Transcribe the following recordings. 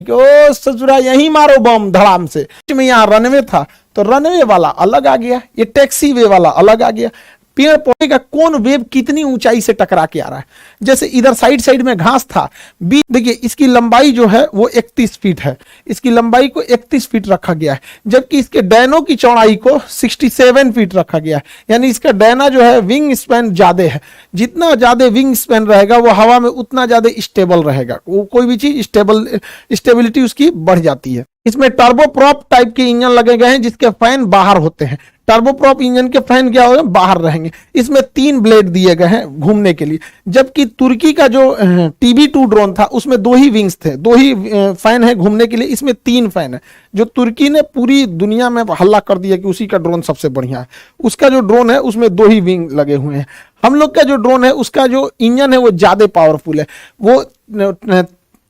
ओ ससुरा यहीं मारो बम धड़ाम से। में यहाँ रनवे था तो रनवे वाला अलग आ गया, ये टैक्सी वे वाला अलग आ गया। पेड़ पौधे का कौन वेव कितनी ऊंचाई से टकरा के आ रहा है। जैसे इधर साइड साइड में घास था, बीच देखिए इसकी लंबाई जो है वो 31 फीट है, इसकी लंबाई को 31 फीट रखा गया है, जबकि इसके डैनों की चौड़ाई को 67 फीट रखा गया है। यानी इसका डैना जो है विंग स्पैन ज्यादा है, जितना ज्यादा विंग स्पैन रहेगा वो हवा में उतना ज्यादा स्टेबल रहेगा, वो कोई भी चीज स्टेबिलिटी उसकी बढ़ जाती है। इसमें टर्बोप्रॉप टाइप के इंजन लगे गए हैं जिसके फैन बाहर होते हैं। टर्बोप्रॉप इंजन के फैन क्या होंगे, बाहर रहेंगे। इसमें 3 ब्लेड दिए गए हैं घूमने के लिए, जबकि तुर्की का जो TB2 ड्रोन था उसमें 2 ही विंग्स थे, 2 ही फैन है घूमने के लिए। इसमें 3 फैन है। जो तुर्की ने पूरी दुनिया में हल्ला कर दिया कि उसी का ड्रोन सबसे बढ़िया है, उसका जो ड्रोन है उसमें 2 ही विंग लगे हुए हैं। हम लोग का जो ड्रोन है उसका जो इंजन है वो ज्यादा पावरफुल है, वो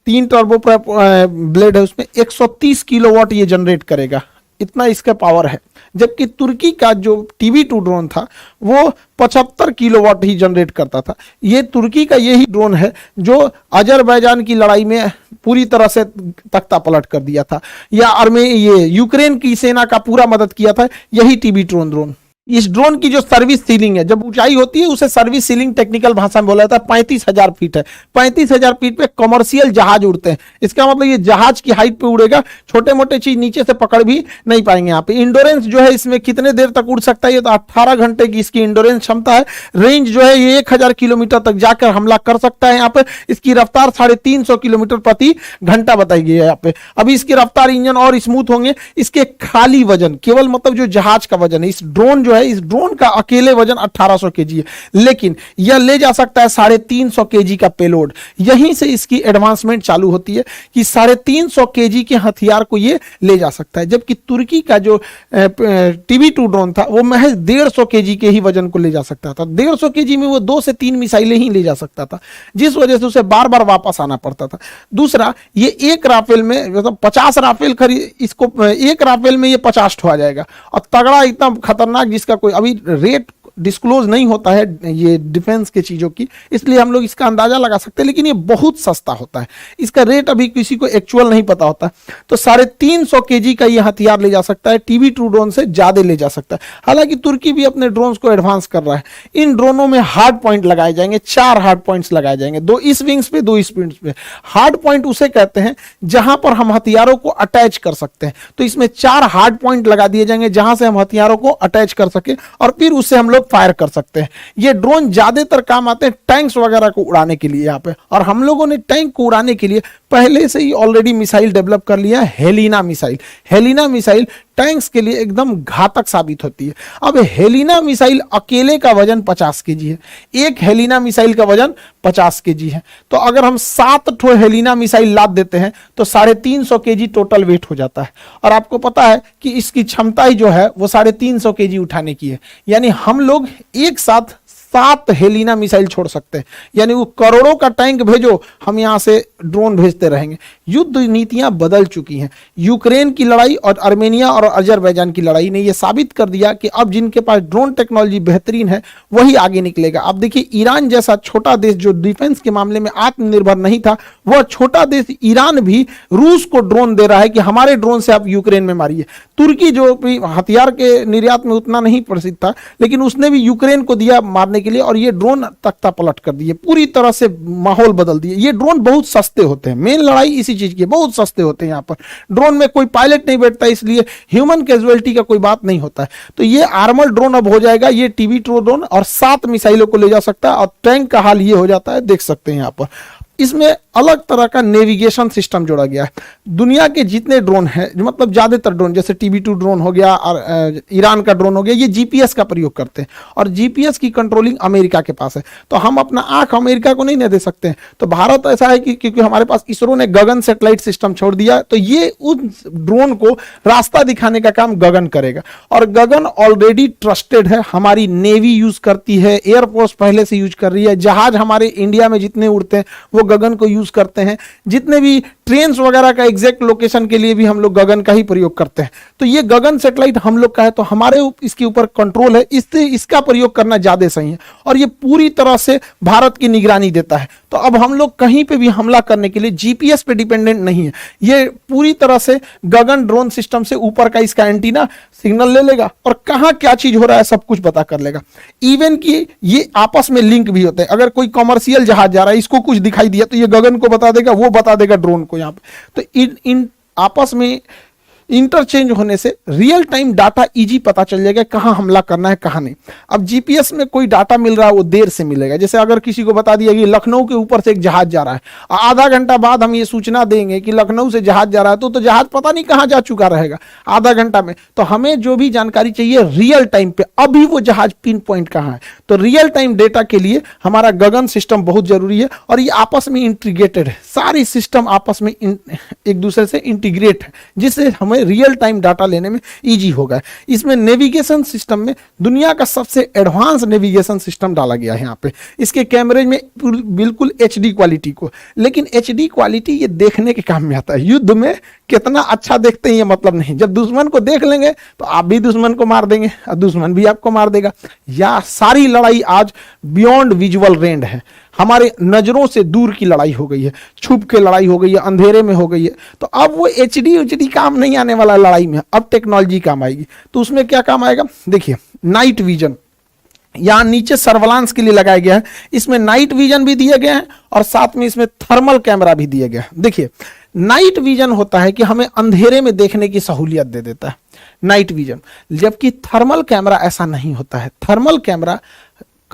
3 टर्बोप्रॉप ब्लेड है, उसमें 130 किलोवाट ये जनरेट करेगा, इतना इसका पावर है। जबकि तुर्की का जो TB2 ड्रोन था वो 75 किलोवाट ही जनरेट करता था। ये तुर्की का यही ड्रोन है जो अजरबैजान की लड़ाई में पूरी तरह से तख्ता पलट कर दिया था, या ये यूक्रेन की सेना का पूरा मदद किया था यही TB2 ड्रोन। इस ड्रोन की जो सर्विस सीलिंग है, जब ऊंचाई होती है उसे सर्विस सीलिंग टेक्निकल भाषा में बोला जाता है, 35,000 फीट है। 35,000 फीट पे कमर्शियल जहाज उड़ते हैं। इसका मतलब ये जहाज की हाइट पे उड़ेगा, छोटे मोटे चीज नीचे से पकड़ भी नहीं पाएंगे। यहाँ पे इंडोरेंस जो है इसमें कितने देर तक उड़ सकता है, ये तो 18 घंटे की इसकी इंडोरेंस क्षमता है। रेंज जो है ये 1000 किलोमीटर तक जाकर हमला कर सकता है। यहाँ पे इसकी रफ्तार 350 किलोमीटर प्रति घंटा बताई गई है यहाँ पे। अभी इसकी रफ्तार, इंजन और स्मूथ होंगे। इसके खाली वजन, केवल मतलब जो जहाज का वजन है, इस ड्रोन जो है, इस ड्रोन का अकेले वजन 1800 केजी है, लेकिन यह ले जा सकता है 350 केजी का पेलोड। यहीं से इसकी एडवांसमेंट चालू होती है कि 350 केजी के हथियार को ये ले जा सकता है। जबकि तुर्की का जो TB2 ड्रोन था वो महज 150 केजी के ही वजन को ले जा सकता था। 150 केजी में वो 2 से 3 मिसाइलें ही ले जा सकता था, जिस वजह से उसे बार बार वापस आना पड़ता था। दूसरा, ये एक राफेल में मतलब 50 राफेल खरीद, इसको एक राफेल में ये 50 ठो आ जाएगा। और तगड़ा, इतना खतरनाक, जिसका कोई अभी रेट डिस्क्लोज नहीं होता है ये डिफेंस के चीजों की, इसलिए हम लोग इसका अंदाजा लगा सकते हैं, लेकिन ये बहुत सस्ता होता है। इसका रेट अभी किसी को एक्चुअल नहीं पता होता। तो 350 केजी का ये हथियार ले जा सकता है, TB2 ड्रोन से ज्यादा ले जा सकता है। हालांकि तुर्की भी अपने ड्रोन्स को एडवांस कर रहा है। इन ड्रोनों में हार्ड पॉइंट लगाए जाएंगे, 4 हार्ड पॉइंट्स लगाए जाएंगे, 2 इस विंग्स पे, 2 इस विंग्स पे। हार्ड पॉइंट उसे कहते हैं जहां पर हम हथियारों को अटैच कर सकते हैं। तो इसमें 4 हार्ड पॉइंट लगा दिए जाएंगे जहां से हम हथियारों को अटैच कर सके और फिर उससे हम लोग फायर कर सकते हैं। ये ड्रोन ज्यादातर काम आते हैं टैंक्स वगैरह को उड़ाने के लिए यहाँ पे, और हम लोगों ने टैंक को उड़ाने के लिए पहले से ही ऑलरेडी मिसाइल डेवलप कर लिया है, Helina missile. Helina missile tanks के लिए एकदम घातक साबित होती है। अब हेलिना मिसाइल अकेले का वजन 50 केजी है, एक हेलिना मिसाइल का वजन 50 केजी है। तो अगर हम 7 ठो हेलिना मिसाइल लाद देते हैं तो 350 केजी टोटल वेट हो जाता है। और आपको पता है कि इसकी क्षमता ही जो है वो 350 केजी उठाने की है। यानी हम लोग एक साथ 7 हेलिना मिसाइल छोड़ सकते हैं। यानी वो करोड़ों का टैंक भेजो, हम यहां से ड्रोन भेजते रहेंगे। युद्ध नीतियां बदल चुकी हैं। यूक्रेन की लड़ाई और आर्मेनिया और अजरबैजान की लड़ाई ने यह साबित कर दिया कि अब जिनके पास ड्रोन टेक्नोलॉजी बेहतरीन है वही आगे निकलेगा। अब देखिए, ईरान जैसा छोटा देश जो डिफेंस के मामले में आत्मनिर्भर नहीं था, वह छोटा देश ईरान भी रूस को ड्रोन दे रहा है कि हमारे ड्रोन से आप यूक्रेन में मारिए। तुर्की जो हथियार के निर्यात में उतना नहीं प्रसिद्ध था, लेकिन उसने भी यूक्रेन को दिया मारने के लिए, और ये ड्रोन तख्ता पलट कर दिए, पूरी तरह से माहौल बदल दिए। ये ड्रोन बहुत सस्ते होते हैं, मेन लड़ाई इसी चीज की, बहुत सस्ते होते हैं। यहाँ पर ड्रोन में कोई पायलट नहीं बैठता, इसलिए ह्यूमन कैजुअलिटी का कोई बात नहीं होता है। तो ये आर्मर ड्रोन अब हो जाएगा, ये TB2 ड्रोन, और 7 मिसाइलों को ले जा सकता है। और टैंक का हाल ये हो जाता है, देख सकते हैं यहाँ पर। इसमें अलग तरह का नेविगेशन सिस्टम जोड़ा गया है। दुनिया के जितने ड्रोन हैं, मतलब ज्यादातर ड्रोन, जैसे TB2 ड्रोन हो गया और ईरान का ड्रोन हो गया, ये GPS का प्रयोग करते हैं, और GPS की कंट्रोलिंग अमेरिका के पास है। तो हम अपना आंख अमेरिका को नहीं दे सकते हैं। तो भारत ऐसा है कि क्योंकि हमारे पास इसरो ने गगन सैटेलाइट सिस्टम छोड़ दिया, तो ये उस ड्रोन को रास्ता दिखाने का काम गगन करेगा। और गगन ऑलरेडी ट्रस्टेड है, हमारी नेवी यूज करती है, एयरफोर्स पहले से यूज कर रही है, जहाज हमारे इंडिया में जितने उड़ते हैं वो गगन को यूज करते हैं। जितने भी ट्रेन्स वगैरह का एग्जैक्ट लोकेशन के लिए भी हम लोग गगन का ही प्रयोग करते हैं। तो ये गगन सैटेलाइट हम लोग का है, तो हमारे इसके ऊपर कंट्रोल है, इससे इसका प्रयोग करना ज्यादा सही है। और ये पूरी तरह से भारत की निगरानी देता है। तो अब हम लोग कहीं पे भी हमला करने के लिए जीपीएस पे डिपेंडेंट नहीं है, ये पूरी तरह से गगन ड्रोन सिस्टम से ऊपर का इसका एंटीना सिग्नल ले लेगा और कहाँ क्या चीज हो रहा है सब कुछ पता कर लेगा। इवन कि ये आपस में लिंक भी होते हैं। अगर कोई कमर्शियल जहाज जा रहा है, इसको कुछ दिखाई दिया तो ये गगन को बता देगा, वो बता देगा ड्रोन को यहाँ पे। तो इन आपस में इंटरचेंज होने से रियल टाइम डाटा इजी पता चल जाएगा कहां हमला करना है कहां नहीं। अब जीपीएस में कोई डाटा मिल रहा है वो देर से मिलेगा। जैसे अगर किसी को बता दिया कि लखनऊ के ऊपर से एक जहाज जा रहा है, आधा घंटा बाद हम ये सूचना देंगे कि लखनऊ से जहाज जा रहा है, तो जहाज पता नहीं कहां जा चुका रहेगा आधा घंटा में। तो हमें जो भी जानकारी चाहिए रियल टाइम पे, अभी वो जहाज पिन पॉइंट कहां है। तो रियल टाइम डेटा के लिए हमारा गगन सिस्टम बहुत जरूरी है और ये आपस में इंटीग्रेटेड है। सारी सिस्टम आपस में एक दूसरे से इंटीग्रेट है, जिससे हमें रियल टाइम डाटा लेने में इजी होगा। इसमें नेविगेशन सिस्टम में दुनिया का सबसे एडवांस नेविगेशन सिस्टम डाला गया है यहाँ पे। इसके कैमरे में बिल्कुल एचडी क्वालिटी को, लेकिन एचडी क्वालिटी ये देखने के काम में आता है। युद्ध में कितना अच्छा देखते हैं ये मतलब नहीं। जब दुश्मन को देख लेंगे तो आप भी दुश्मन को मार देंगे और दुश्मन भी आपको मार देगा। या सारी लड़ाई आज बियॉन्ड विजुअल रेंज है, हमारे नजरों से दूर की लड़ाई हो गई है, छुप के लड़ाई हो गई है, अंधेरे में हो गई है। तो अब वो एचडी काम नहीं आने वाला लड़ाई में, अब टेक्नोलॉजी काम आएगी। तो उसमें क्या काम आएगा, देखिए नाइट विजन यहां नीचे सर्वेलांस के लिए लगाया गया है। इसमें नाइट विजन भी दिए गए हैं और साथ में इसमें थर्मल कैमरा भी दिया गया है। देखिए नाइट विजन होता है कि हमें अंधेरे में देखने की सहूलियत दे देता है नाइट विजन, जबकि थर्मल कैमरा ऐसा नहीं होता है। थर्मल कैमरा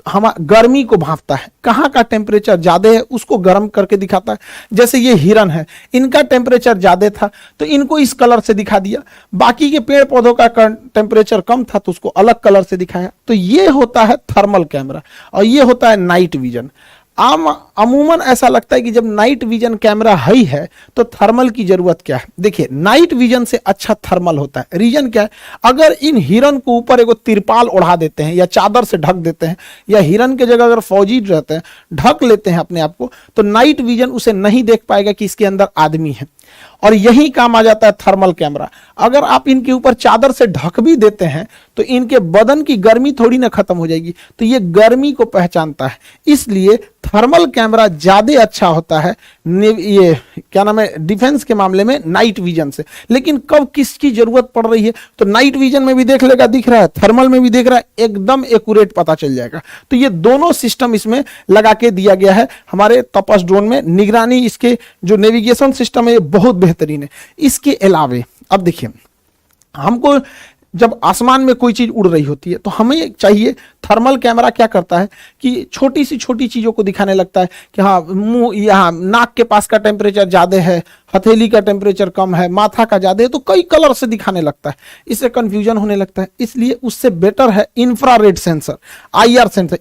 हम गर्मी को भांपता है, कहाँ का टेम्परेचर ज्यादा है उसको गर्म करके दिखाता है। जैसे ये हिरन है, इनका टेम्परेचर ज्यादा था तो इनको इस कलर से दिखा दिया, बाकी के पेड़ पौधों का टेम्परेचर कम था तो उसको अलग कलर से दिखाया। तो ये होता है थर्मल कैमरा और ये होता है नाइट विजन। अमूमन ऐसा लगता है कि जब नाइट विजन कैमरा ही है तो थर्मल की जरूरत क्या है। देखिए नाइट विजन से अच्छा थर्मल होता है। रीजन क्या है, अगर इन हिरन को ऊपर एगो तिरपाल ओढ़ा देते हैं या चादर से ढक देते हैं, या हिरन के जगह अगर फौजी रहते हैं ढक लेते हैं अपने आप को, तो नाइट विजन उसे नहीं देख पाएगा कि इसके अंदर आदमी है। और यही काम आ जाता है थर्मल कैमरा। अगर आप इनके ऊपर चादर से ढक भी देते हैं तो इनके बदन की गर्मी थोड़ी ना खत्म हो जाएगी, तो ये गर्मी को पहचानता है। इसलिए थर्मल कैमरा ज्यादा अच्छा होता है ये क्या नाम है डिफेंस के मामले में नाइट विजन से। लेकिन कब किसकी जरूरत पड़ रही है तो नाइट विजन में भी देख लेगा, दिख रहा है, थर्मल में भी देख रहा है, एकदम एक्यूरेट पता चल जाएगा। तो ये दोनों सिस्टम इसमें लगा के दिया गया है हमारे तपस ड्रोन में। निगरानी इसके जो नेविगेशन सिस्टम है ये बहुत बेहतरीन है। इसके अलावे अब देखिए, हमको जब आसमान में कोई चीज उड़ रही होती है तो हमें चाहिए, थर्मल कैमरा क्या करता है कि छोटी सी छोटी चीजों को दिखाने लगता है कि हाँ मुंह, यहाँ नाक के पास का टेम्परेचर ज्यादा है, हथेली का टेम्परेचर कम है, माथा का ज्यादा है, तो कई कलर से दिखाने लगता है। इससे कंफ्यूजन होने लगता है। इसलिए उससे बेटर है infrared sensor, IR sensor,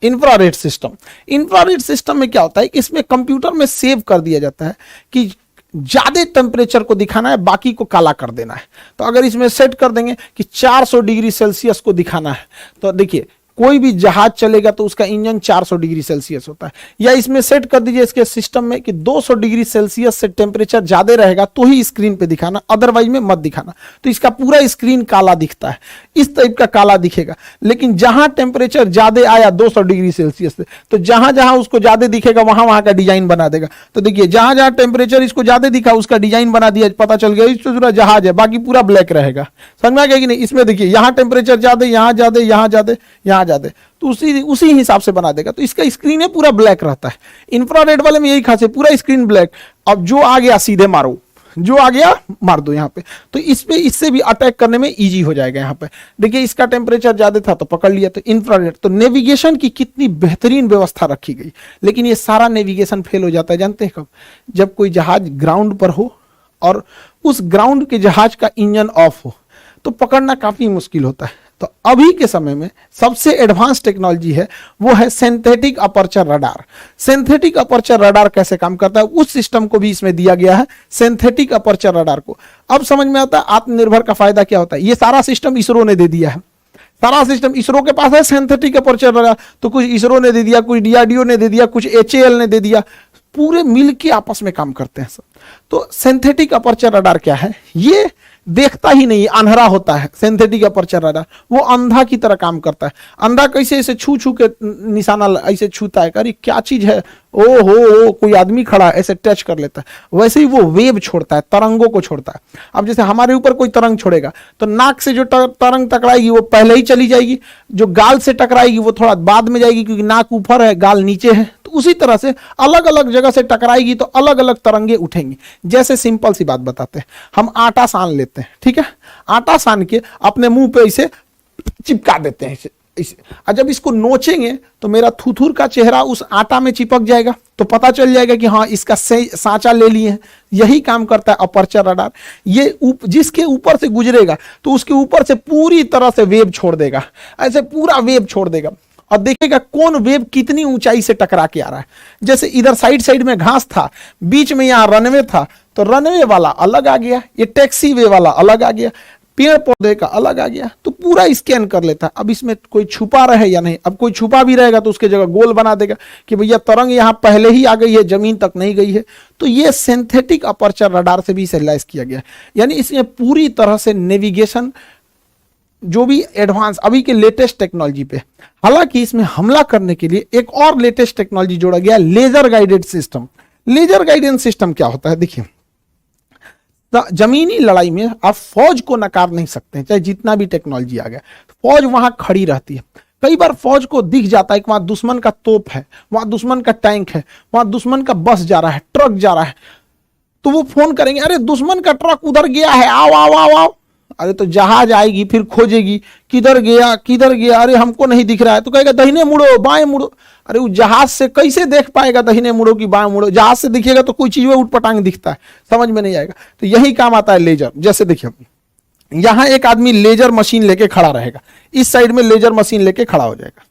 infrared system. Infrared system में क्या होता है कि इसमें कंप्यूटर में सेव कर दिया जाता है कि ज्यादा टेम्परेचर को दिखाना है, बाकी को काला कर देना है। तो अगर इसमें सेट कर देंगे कि 400 डिग्री सेल्सियस को दिखाना है, तो देखिए कोई भी जहाज चलेगा तो उसका इंजन 400 डिग्री सेल्सियस होता है। या इसमें सेट कर दीजिए इसके सिस्टम में कि 200 डिग्री सेल्सियस से टेम्परेचर ज्यादा रहेगा तो ही स्क्रीन पे दिखाना, अदरवाइज में मत दिखाना। तो इसका पूरा स्क्रीन काला दिखता है, इस टाइप का काला दिखेगा। लेकिन जहां टेम्परेचर ज्यादा आया 200 डिग्री सेल्सियस से, तो जहां जहां उसको ज्यादा दिखेगा वहां वहां का डिजाइन बना देगा। तो देखिए जहां जहां टेम्परेचर इसको ज्यादा दिखा उसका डिजाइन बना दिया, पता चल गया इस पूरा जहाज है, बाकी पूरा ब्लैक रहेगा। समझ में आ गया कि नहीं। इसमें देखिए यहाँ टेम्परेचर ज्यादा, यहाँ ज्यादा, यहाँ ज्यादा, यहाँ ज्यादा, तो उसी हिसाब से बना देगा। तो इसका स्क्रीन है पूरा ब्लैक रहता है। इंफ्रारेड वाले में यही खास है, पूरा स्क्रीन ब्लैक। अब जो आ गया सीधे मारो, जो आ गया मार दो यहाँ पे। तो इससे भी अटैक करने में इजी हो जाएगा। यहाँ पे देखिए इसका टेम्परेचर ज्यादा था तो पकड़ लिया, तो इंफ्रारेड। तो नेविगेशन की कितनी बेहतरीन व्यवस्था रखी गई। लेकिन ये सारा नेविगेशन फेल हो जाता है, जानते हैं कब? जब कोई जहाज ग्राउंड पर हो और उस ग्राउंड के जहाज का इंजन ऑफ हो, तो पकड़ना काफी मुश्किल होता है। तो अभी के समय में सबसे एडवांस टेक्नोलॉजी है वो है synthetic aperture radar. Synthetic aperture radar कैसे काम करता है उस सिस्टम को भी इसमें दिया गया है, सिंथेटिक अपर्चर रडार को। अब समझ में आता है आत्मनिर्भर का फायदा क्या होता है। ये सारा सिस्टम इसरो ने दे दिया है। सारा सिस्टम इसरो के पास है सिंथेटिक अपर्चर रडार, तो कुछ इसरो ने दे दिया, कुछ डीआरडीओ ने दे दिया, कुछ एचएएल ने दे दिया, पूरे मिल के आपस में काम करते हैं सब। तो सिंथेटिक अपर्चर रडार क्या है, ये देखता ही नहीं, अंधा होता है सिंथेटिक अपर्चर रडार, वो अंधा की तरह काम करता है। अंधा कैसे ऐसे छू छू के निशाना ऐसे छूता है, अरे क्या चीज है, ओ हो कोई आदमी खड़ा है, ऐसे टच कर लेता है। वैसे ही वो वेव छोड़ता है, तरंगों को छोड़ता है। अब जैसे हमारे ऊपर कोई तरंग छोड़ेगा तो नाक से जो तरंग टकराएगी वो पहले ही चली जाएगी, जो गाल से टकराएगी वो थोड़ा बाद में जाएगी, क्योंकि नाक ऊपर है गाल नीचे है। तो उसी तरह से अलग अलग जगह से टकराएगी तो अलग अलग तरंगे उठेंगी। जैसे सिंपल सी बात बताते हैं, हम आटा सान लेते हैं, ठीक है, आटा सान के अपने मुंह पे इसे चिपका देते हैं इसे, और जब इसको नोचेंगे तो मेरा थुथुर का चेहरा उस आटा में चिपक जाएगा, तो पता चल जाएगा कि हाँ इसका सांचा ले लिए हैं। यही काम करता है अपर्चर रडार। ये जिसके ऊपर से गुजरेगा तो उसके ऊपर से पूरी तरह से वेव छोड़ देगा, ऐसे पूरा वेव छोड़ देगा, और देखेगा कौन वेव कितनी ऊंचाई से टकरा के आ रहा है। जैसे इधर साइड साइड में घास था, बीच में यहाँ रनवे था, तो रनवे वाला अलग आ गया, ये टैक्सी वे वाला अलग आ गया, पेड़ पौधे का अलग आ गया, तो पूरा स्कैन कर लेता है। अब इसमें कोई छुपा रहे या नहीं, अब कोई छुपा भी रहेगा तो उसके जगह गोल बना देगा कि भैया तरंग यहाँ पहले ही आ गई है, जमीन तक नहीं गई है। तो ये सिंथेटिक अपर्चर रडार से भी सेलाइज किया गया, यानी इसमें पूरी तरह से नेविगेशन, जो भी एडवांस अभी के लेटेस्ट टेक्नोलॉजी पे। हालांकि इसमें हमला करने के लिए एक और लेटेस्ट टेक्नोलॉजी जोड़ा गया, laser guided system. Laser guided system क्या होता है, देखिए, जमीनी लड़ाई में आप फौज को नकार नहीं सकते, चाहे जितना भी टेक्नोलॉजी आ गया, फौज वहां खड़ी रहती है। कई बार फौज को दिख जाता है कि वहां दुश्मन का तोप है, वहां दुश्मन का टैंक है, वहां दुश्मन का बस जा रहा है, ट्रक जा रहा है, तो वो फोन करेंगे, अरे दुश्मन का ट्रक उधर गया है, आओ आओ आओ आओ। अरे तो जहाज आएगी, फिर खोजेगी किधर गया, अरे हमको नहीं दिख रहा है, तो कहेगा दाहिने मुड़ो बाएं मुड़ो। अरे वो जहाज से कैसे देख पाएगा दाहिने मुड़ो कि बाएं मुड़ो, जहाज से दिखेगा तो कोई चीज में उठपटांग दिखता है, समझ में नहीं आएगा। तो यही काम आता है लेजर। जैसे देखिए, यहां एक आदमी लेजर मशीन लेके खड़ा रहेगा, इस साइड में लेजर मशीन लेके खड़ा हो जाएगा,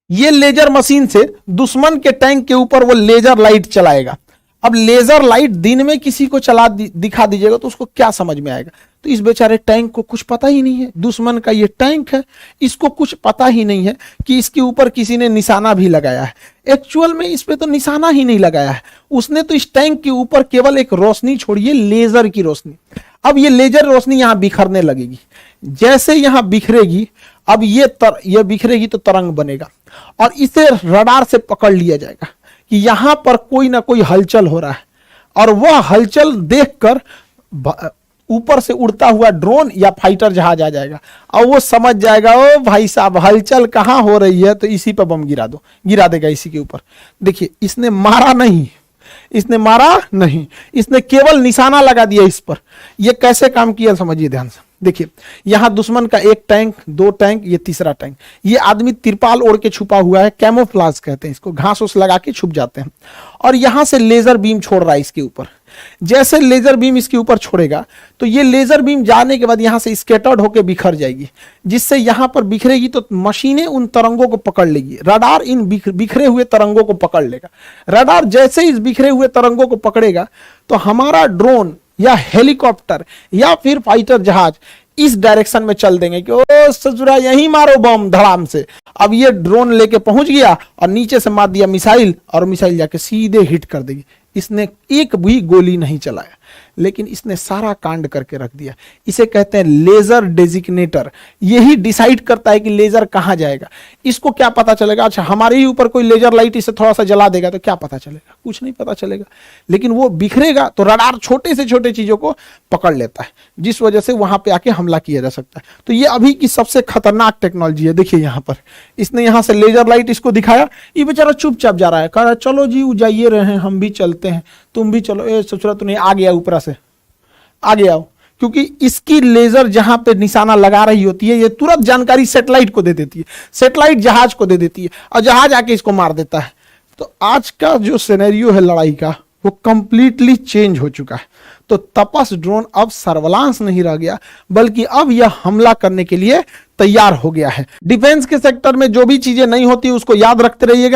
ये लेजर मशीन से दुश्मन के टैंक के ऊपर वो लेजर लाइट चलाएगा। अब लेजर लाइट दिन में किसी को चला दिखा दीजिएगा तो उसको क्या समझ में आएगा। तो इस बेचारे टैंक को कुछ पता ही नहीं है, दुश्मन का ये टैंक है, इसको कुछ पता ही नहीं है कि इसके ऊपर किसी ने निशाना भी लगाया है। एक्चुअल में इस पे तो निशाना ही नहीं लगाया है, उसने तो इस टैंक के ऊपर केवल एक रोशनी छोड़ी है, लेजर की रोशनी। अब ये लेजर रोशनी यहां बिखरने लगेगी, जैसे यहां बिखरेगी, अब ये बिखरेगी तो तरंग बनेगा, और इसे रडार से पकड़ लिया जाएगा कि यहां पर कोई ना कोई हलचल हो रहा है, और वह हलचल देखकर ऊपर से उड़ता हुआ ड्रोन या फाइटर जहाज आ जाएगा, और वो समझ जाएगा, ओ भाई साहब हलचल कहां हो रही है, तो इसी पर बम गिरा देगा इसी के ऊपर। देखिए, इसने मारा नहीं, इसने केवल निशाना लगा दिया इस पर। ये कैसे काम किया समझिए ध्यान से। देखिए, यहां दुश्मन का एक टैंक, दो टैंक, ये तीसरा टैंक, ये आदमी तिरपाल ओढ़ के छुपा हुआ है, कैमोफ्लाज कहते हैं इसको, घास उस लगा के छुप जाते हैं, और यहां से लेजर बीम छोड़ रहा है इसके ऊपर। जैसे लेजर बीम इसके ऊपर छोड़ेगा तो ये लेजर बीम जाने के बाद यहां से स्कैटर्ड होकर बिखर जाएगी, जिससे यहां पर बिखरेगी तो मशीनें उन तरंगों को पकड़ लेगी, रडार इन बिखरे हुए तरंगों को पकड़ लेगा। रडार जैसे इस बिखरे हुए तरंगों को पकड़ेगा तो हमारा ड्रोन या हेलीकॉप्टर या फिर फाइटर जहाज इस डायरेक्शन में चल देंगे कि ओ ससुरा यहीं मारो बम धड़ाम से। अब ये ड्रोन लेके पहुंच गया और नीचे से मार दिया मिसाइल, और मिसाइल जाके सीधे हिट कर देगी। इसने एक भी गोली नहीं चलाया, लेकिन इसने सारा कांड करके रख दिया। इसे कहते हैं लेजर डेजिग्नेटर। यही डिसाइड करता है कि लेजर कहां जाएगा। इसको क्या पता चलेगा, अच्छा हमारे ही ऊपर कोई लेजर लाइट इसे थोड़ा सा जला देगा तो क्या पता चलेगा, कुछ नहीं पता चलेगा। लेकिन वो बिखरेगा तो रडार छोटे से छोटे चीजों को पकड़ लेता है, जिस वजह से वहां पे आके हमला किया जा सकता है। तो ये अभी की सबसे खतरनाक टेक्नोलॉजी है। देखिए यहां पर इसने यहां से लेजर लाइट इसको दिखाया, ये बेचारा चुपचाप जा रहा है, कह रहा है चलो जी जाइए रहे हैं, हम भी चलते हैं, तुम भी चलो। ए सोच रहा तू नहीं, आ गया ऊपर से आगे आओ, क्योंकि इसकी लेजर जहां पे निशाना लगा रही होती है ये तुरंत जानकारी सैटेलाइट को दे देती है, सैटेलाइट जहाज को दे देती है, और जहाज आके इसको मार देता है। तो आज का जो सिनेरियो है लड़ाई का वो कंप्लीटली चेंज हो चुका है। तो तपस ड्रोन अब सर्विलांस नहीं रह गया, बल्कि अब यह हमला करने के लिए तैयार हो गया है। डिफेंस के सेक्टर में जो भी चीजें नहीं होती उसको याद रखते रहिएगा।